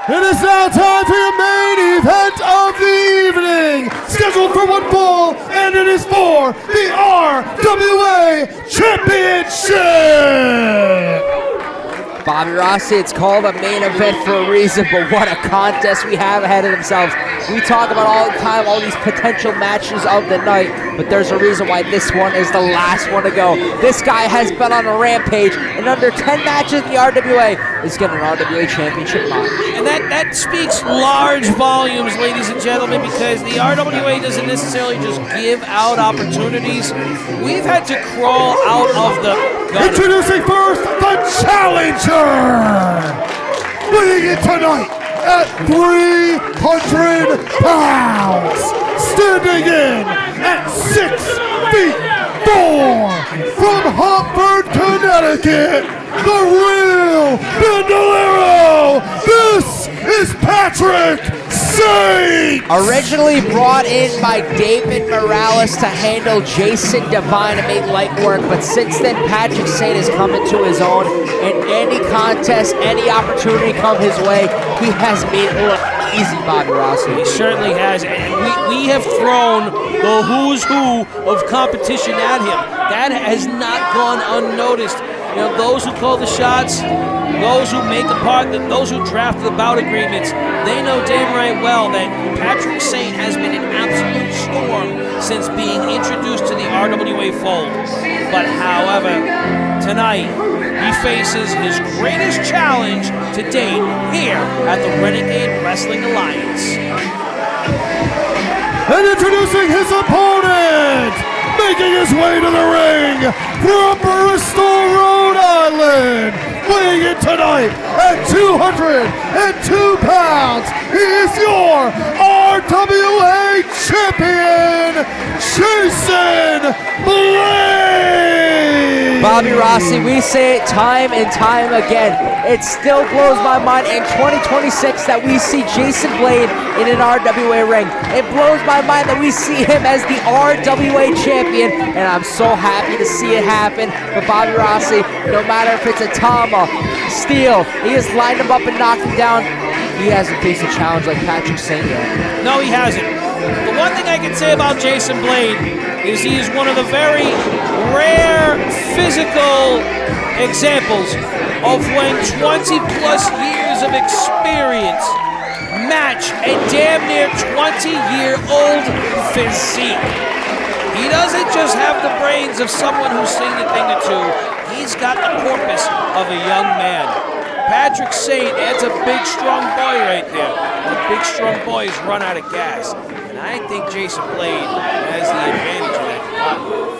It is now time for your main event of the evening, scheduled for one fall, and it is for the RWA Championship! Bobby Rossi, it's called a main event for a reason, but what a contest we have ahead of themselves. We talk about all the time all these potential matches of the night, but there's a reason why this one is the last one to go. This guy has been on a rampage, and under 10 matches in the RWA is getting an RWA Championship match. And that speaks large volumes, ladies and gentlemen, because the RWA doesn't necessarily just give out opportunities. We've had to crawl out of the gutter. Introducing first, the challenger! Winning it tonight at 300 pounds, standing in at 6 feet 4 from Hartford, Connecticut, the real Bandolero. This is Patrick Saint! Originally brought in by David Morales to handle Jason Devine and make light work, but since then Patrick Saint has come into his own, and any contest, any opportunity come his way, he has made it look easy, Bobby Rossi. He certainly has, and we have thrown the who's who of competition at him. That has not gone unnoticed. You know, those who call the shots, those who make the part, those who draft the bout agreements, they know damn right well that Patrick Saint has been an absolute storm since being introduced to the RWA fold. But however, tonight he faces his greatest challenge to date here at the Renegade Wrestling Alliance. And introducing his opponent, making his way to the ring from Bristol, Rhode Island, weighing in tonight at 202 pounds, he is your RWA champion, Jason Blade! Bobby Rossi, we say it time and time again. It still blows my mind in 2026 that we see Jason Blade in an RWA ring. It blows my mind that we see him as the RWA champion, and I'm so happy to see it happen. But Bobby Rossi, no matter if it's a Tama, Steel, he has lined him up and knocked him down. He hasn't faced a challenge like Patrick Saint yet. No, he hasn't. The one thing I can say about Jason Blade is he is one of the very rare physical examples of when 20 plus years of experience match a damn near 20-year-old physique. He doesn't just have the brains of someone who's seen a thing or two, he's got the corpus of a young man. Patrick Saint, that's a big, strong boy right there. The big, strong boys run out of gas. And I think Jason Blade has the advantage of that department.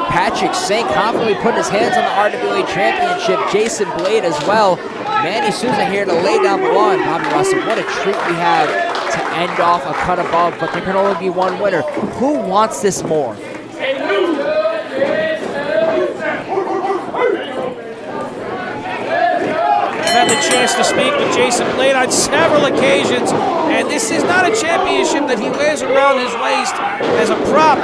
Patrick Saint confidently putting his hands on the RWA Championship. Jason Blade as well. Manny Souza here to lay down the law. And Bobby Rossi, what a treat we have to end off a cut above, but there can only be one winner. Who wants this more? I've had the chance to speak with Jason Blade on several occasions, and this is not a championship that he wears around his waist as a prop.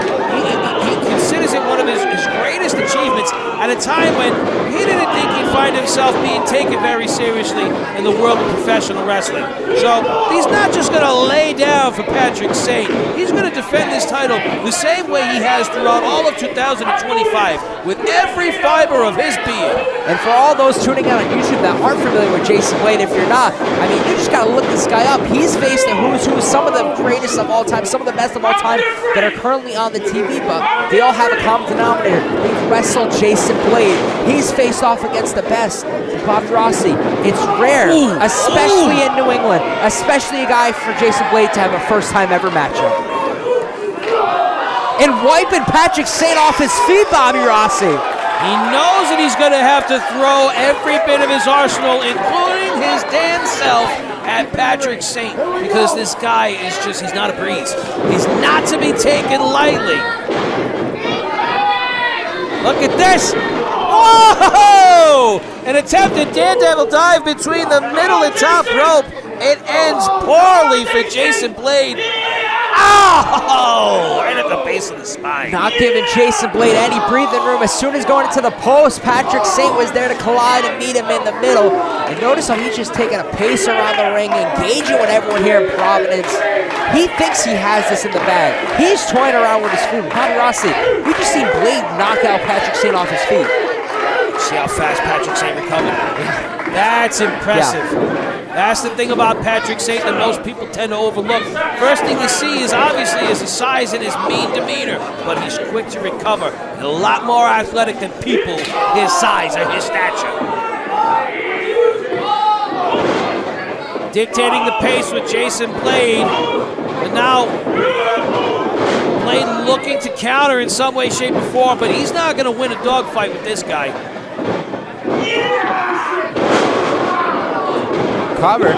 He considers it one of his greatest achievements at a time when he didn't think he'd find himself being taken very seriously in the world of professional wrestling. So he's not just going to lay down for Patrick Saint. He's going to defend this title the same way he has throughout all of 2025, with every fiber of his being. And for all those tuning out on YouTube that aren't familiar with Jason Blade, if you're not, I mean, you just gotta look this guy up. He's faced the who's who, some of the greatest of all time, some of the best of all time that are currently on the TV, but they all have a common denominator. They've wrestled Jason Blade. He's faced off against the best. Bobby Rossi, it's rare, especially in New England, especially a guy for Jason Blade to have a first-time ever matchup. And wiping Patrick Saint off his feet, Bobby Rossi. He knows that he's going to have to throw every bit of his arsenal, including his damn self, at Patrick Saint, because this guy is just, he's not a breeze. He's not to be taken lightly. Look at this. Whoa! An attempted daredevil dive between the middle and top rope. It ends poorly for Jason Blade. Oh, right at the base of the spine. Not giving Jason Blade any breathing room. As soon as going into the post, Patrick Saint was there to collide and meet him in the middle. And notice how he's just taking a pace around the ring, engaging with everyone here in Providence. He thinks he has this in the bag. He's toying around with his food. Bobby Rossi, we just seen Blade knock out Patrick Saint off his feet. See how fast Patrick Saint recovered? That's impressive. Yeah. That's the thing about Patrick Saint that most people tend to overlook. First thing you see is obviously his size and his mean demeanor, but he's quick to recover. And a lot more athletic than people his size or his stature. Dictating the pace with Jason Blade, but now Blade looking to counter in some way, shape, or form, but he's not going to win a dogfight with this guy. Covered.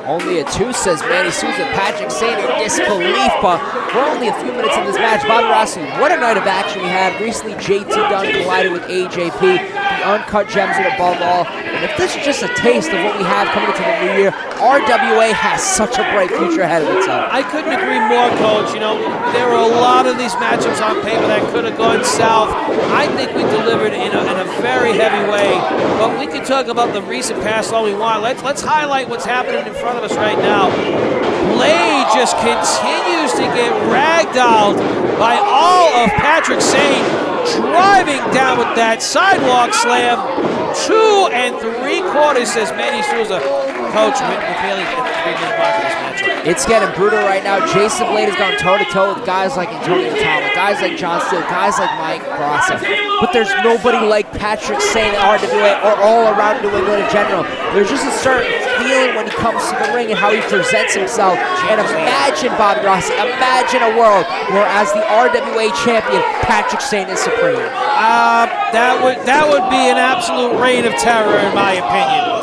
Only a 2, says Manny Souza. Patrick Saint in disbelief, but we're only a few minutes in this match. Bobby Rossi, what a night of action we had. Recently, JT Dunn collided with AJP. The Uncut Gems are above all. And if this is just a taste of what we have coming into the new year, RWA has such a bright future ahead of itself. I couldn't agree more, Coach. You know, there were a lot of these matchups on paper that could have gone south. I think we delivered in a very heavy way. But we can talk about the recent past all we want. Let's highlight what's happening in front of us right now. Blade just continues to get ragdolled by all of Patrick Saint, driving down with that sidewalk slam. 2 3/4, says Manny Souza. Coach, we're barely at the 3-minute mark of this matchup. It's getting brutal right now. Jason Blade has gone toe-to-toe with guys like Antonio Tama, guys like John Steele, guys like Mike Brasa. But there's nobody like Patrick Saint at RWA or all around New England in general. There's just a certain feeling when he comes to the ring and how he presents himself. And imagine, Bobby Rossi, imagine a world where as the RWA champion, Patrick Saint is supreme. That would be an absolute reign of terror, in my opinion.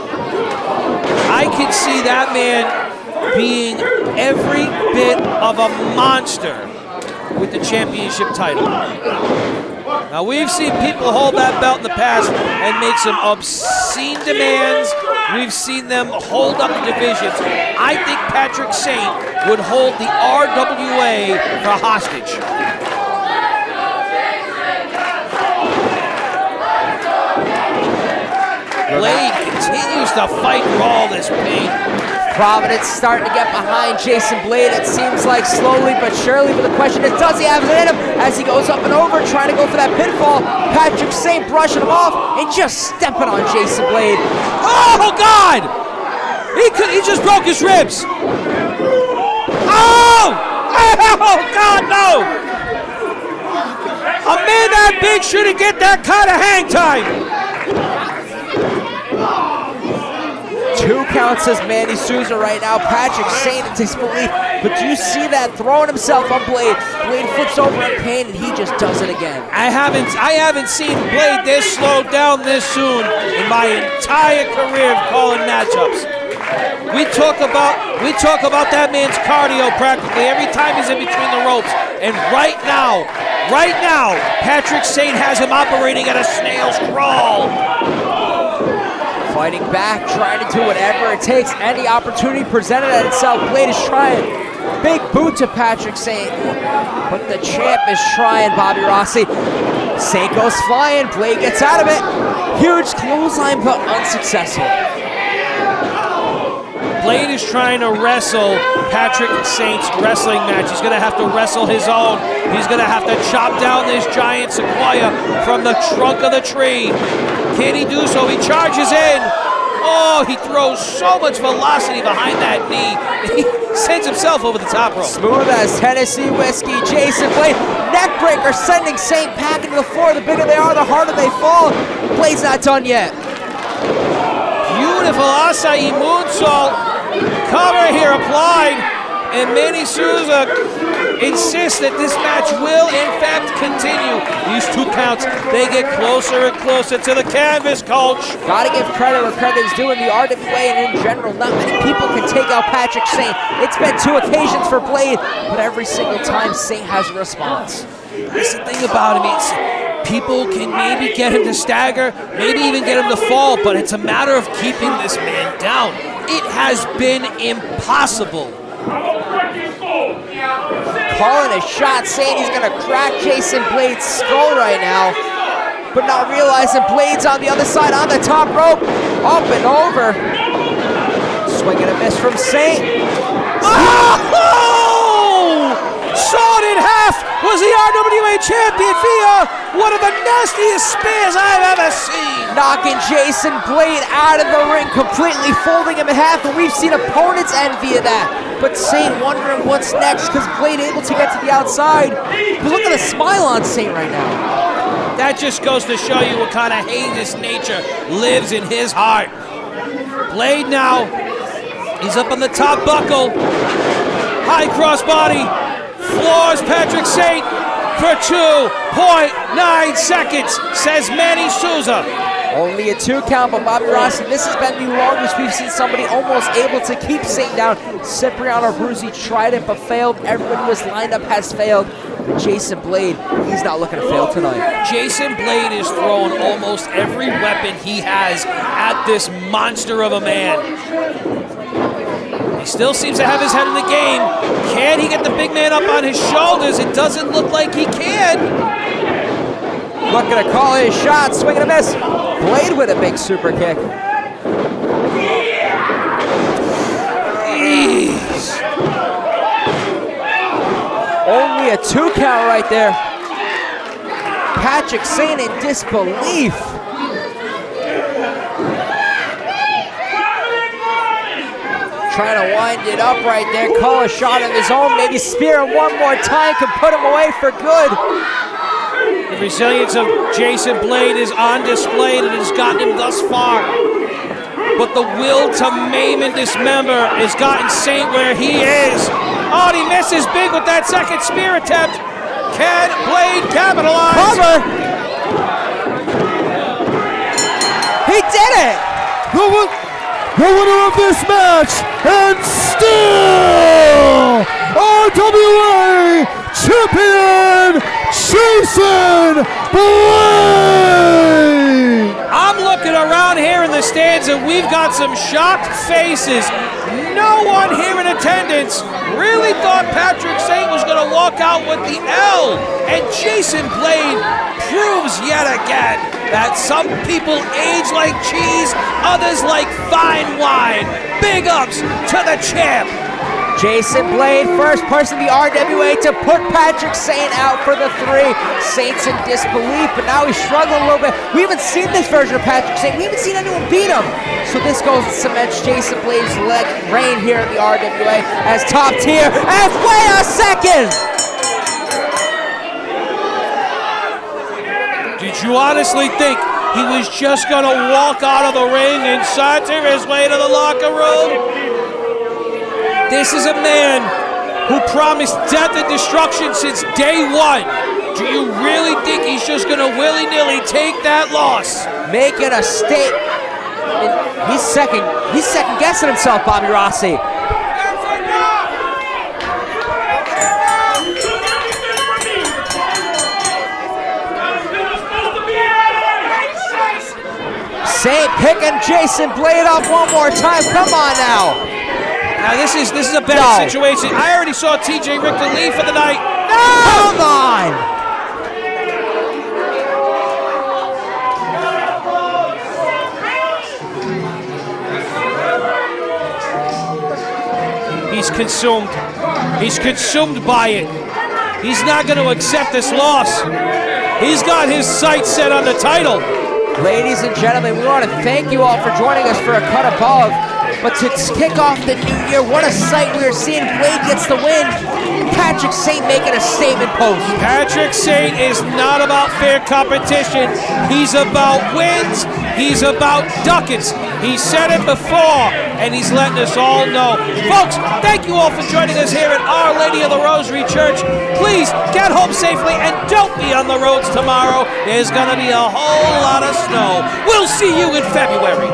I could see that man being every bit of a monster with the championship title. Now, we've seen people hold that belt in the past and make some obscene demands. We've seen them hold up the divisions. I think Patrick Saint would hold the RWA for hostage. Blade continues to fight through all this pain. Providence starting to get behind Jason Blade, it seems like slowly but surely, but the question is, does he have it in him as he goes up and over trying to go for that pinfall? Patrick Saint brushing him off and just stepping on Jason Blade. Oh, God! He just broke his ribs. Oh! Oh, God, no! A man that big shouldn't get that kind of hang time. 2 counts, says Manny Souza right now. Patrick Saint in disbelief, but do you see that throwing himself on Blade? Blade flips over in pain and he just does it again. I haven't seen Blade this slowed down this soon in my entire career of calling matchups. We talk about that man's cardio practically every time he's in between the ropes, and right now, Patrick Saint has him operating at a snail's crawl. Fighting back, trying to do whatever it takes. Any opportunity presented at itself. Blade is trying. Big boot to Patrick Saint. But the champ is trying, Bobby Rossi. Saint goes flying. Blade gets out of it. Huge clothesline, but unsuccessful. Blade is trying to wrestle Patrick Saint's wrestling match. He's going to have to wrestle his own. He's going to have to chop down this giant sequoia from the trunk of the tree. Can he do so? He charges in. Oh, he throws so much velocity behind that knee. He sends himself over the top rope. Smooth as Tennessee whiskey. Jason Blade, neckbreaker, sending Saint packing to the floor. The bigger they are, the harder they fall. Blade's not done yet. Beautiful acai moonsault. Cover here applied, and Manny Souza insists that this match will in fact continue. These 2 counts, they get closer and closer to the canvas, Coach. Gotta give credit where credit is due in the RWA and in general. Not many people can take out Patrick Saint. It's been 2 occasions for Blade, but every single time Saint has a response. That's the thing about him. People can maybe get him to stagger, maybe even get him to fall, but it's a matter of keeping this man down. It has been impossible Calling a shot, saying he's gonna crack Jason Blade's skull right now, but not realizing Blade's on the other side, on the top rope, up and over. Swing and a miss from Saint. Oh! Sawed in half was the RWA champion via one of the nastiest spears I've ever seen. Knocking Jason Blade out of the ring, completely folding him in half, and we've seen opponents envy of that. But Saint wondering what's next, because Blade able to get to the outside. But look at the smile on Saint right now. That just goes to show you what kind of heinous nature lives in his heart. Blade now, he's up on the top buckle. High crossbody, floors Patrick Saint for 2.9 seconds, says Manny Souza. Only a 2 count, but Bobby Rossi, this has been the longest we've seen somebody almost able to keep Saint down. Cipriano Abruzzi tried it but failed. Everybody who was lined up has failed. But Jason Blade, he's not looking to fail tonight. Jason Blade is throwing almost every weapon he has at this monster of a man. He still seems to have his head in the game. Can he get the big man up on his shoulders? It doesn't look like he can. Looking to call his shot, swing and a miss. Blade with a big super kick. Jeez. Only a 2 count right there. Patrick Saint in disbelief. Trying to wind it up right there. Call a shot of his own. Maybe spear him one more time. Can put him away for good. The resilience of Jason Blade is on display, and it has gotten him thus far. But the will to maim and dismember has gotten Saint where he is. Oh, and he misses big with that second spear attempt. Can Blade capitalize? Cover. He did it. The winner of this match, and still RWA champion, Jason Blade! I'm looking around here in the stands and we've got some shocked faces. No one here in attendance really thought Patrick Saint was going to walk out with the L. And Jason Blade proves yet again that some people age like cheese, others like fine wine. Big ups to the champ. Jason Blade, first person in the RWA to put Patrick Saint out for the 3. Saint's in disbelief, but now he's struggling a little bit. We haven't seen this version of Patrick Saint. We haven't seen anyone beat him. So this goes and cements Jason Blade's reign here in the RWA as top tier. And wait a second! Did you honestly think he was just going to walk out of the ring and saunter his way to the locker room? This is a man who promised death and destruction since day one. Do you really think he's just going to willy-nilly take that loss? Making a statement. He's second guessing himself, Bobby Rossi. Saint picking Jason Blade up one more time. Come on now. Now this is a bad situation. I already saw TJ Richter leave for the night. No! Come on! He's consumed. He's consumed by it. He's not going to accept this loss. He's got his sights set on the title. Ladies and gentlemen, we want to thank you all for joining us for A Cut Above. But to kick off the new year, what a sight we are seeing. Blade gets the win. Patrick Saint making a statement post. Patrick Saint is not about fair competition. He's about wins. He's about ducats. He said it before, and he's letting us all know. Folks, thank you all for joining us here at Our Lady of the Rosary Church. Please get home safely and don't be on the roads tomorrow. There's going to be a whole lot of snow. We'll see you in February.